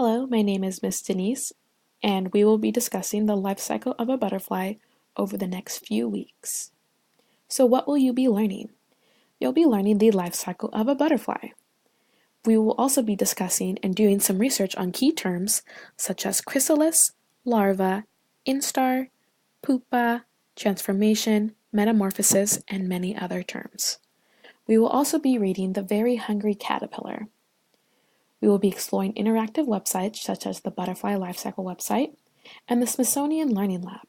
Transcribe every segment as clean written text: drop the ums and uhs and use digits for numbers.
Hello, my name is Miss Denise, and we will be discussing the life cycle of a butterfly over the next few weeks. So what will you be learning? You'll be learning the life cycle of a butterfly. We will also be discussing and doing some research on key terms such as chrysalis, larva, instar, pupa, transformation, metamorphosis, and many other terms. We will also be reading The Very Hungry Caterpillar. We will be exploring interactive websites such as the Butterfly Lifecycle website and the Smithsonian Learning Lab.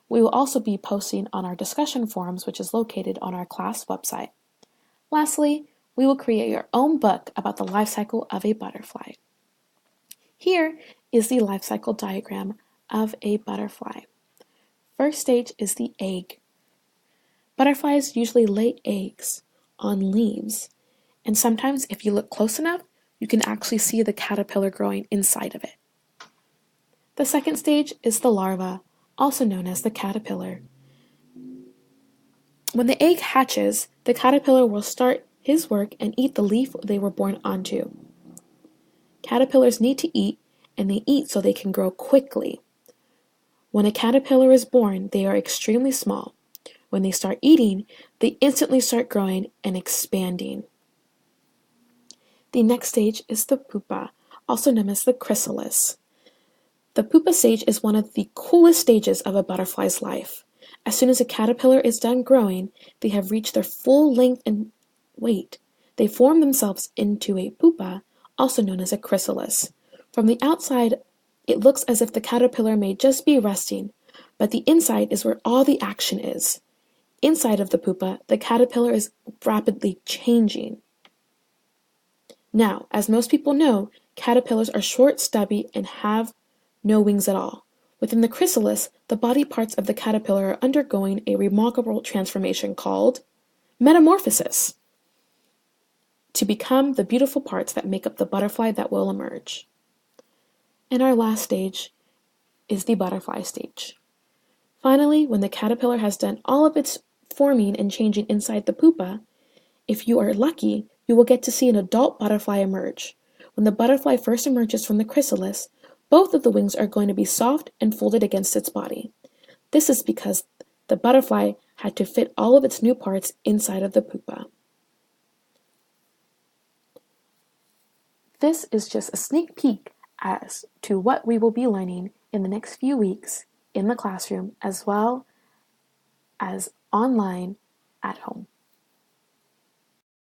We will also be posting on our discussion forums, which is located on our class website. Lastly, we will create your own book about the life cycle of a butterfly. Here is the life cycle diagram of a butterfly. First stage is the egg. Butterflies usually lay eggs on leaves, and sometimes if you look close enough, you can actually see the caterpillar growing inside of it. The second stage is the larva, also known as the caterpillar. When the egg hatches, the caterpillar will start his work and eat the leaf they were born onto. Caterpillars need to eat, and they eat so they can grow quickly. When a caterpillar is born, they are extremely small. When they start eating, they instantly start growing and expanding. The next stage is the pupa, also known as the chrysalis. The pupa stage is one of the coolest stages of a butterfly's life. As soon as a caterpillar is done growing, they have reached their full length and weight. They form themselves into a pupa, also known as a chrysalis. From the outside, it looks as if the caterpillar may just be resting, but the inside is where all the action is. Inside of the pupa, the caterpillar is rapidly changing. Now, as most people know, caterpillars are short, stubby, and have no wings at all. Within the chrysalis, the body parts of the caterpillar are undergoing a remarkable transformation called metamorphosis to become the beautiful parts that make up the butterfly that will emerge. And our last stage is the butterfly stage. Finally, when the caterpillar has done all of its forming and changing inside the pupa, if you are lucky, you will get to see an adult butterfly emerge. When the butterfly first emerges from the chrysalis, both of the wings are going to be soft and folded against its body. This is because the butterfly had to fit all of its new parts inside of the pupa. This is just a sneak peek as to what we will be learning in the next few weeks in the classroom as well as online at home.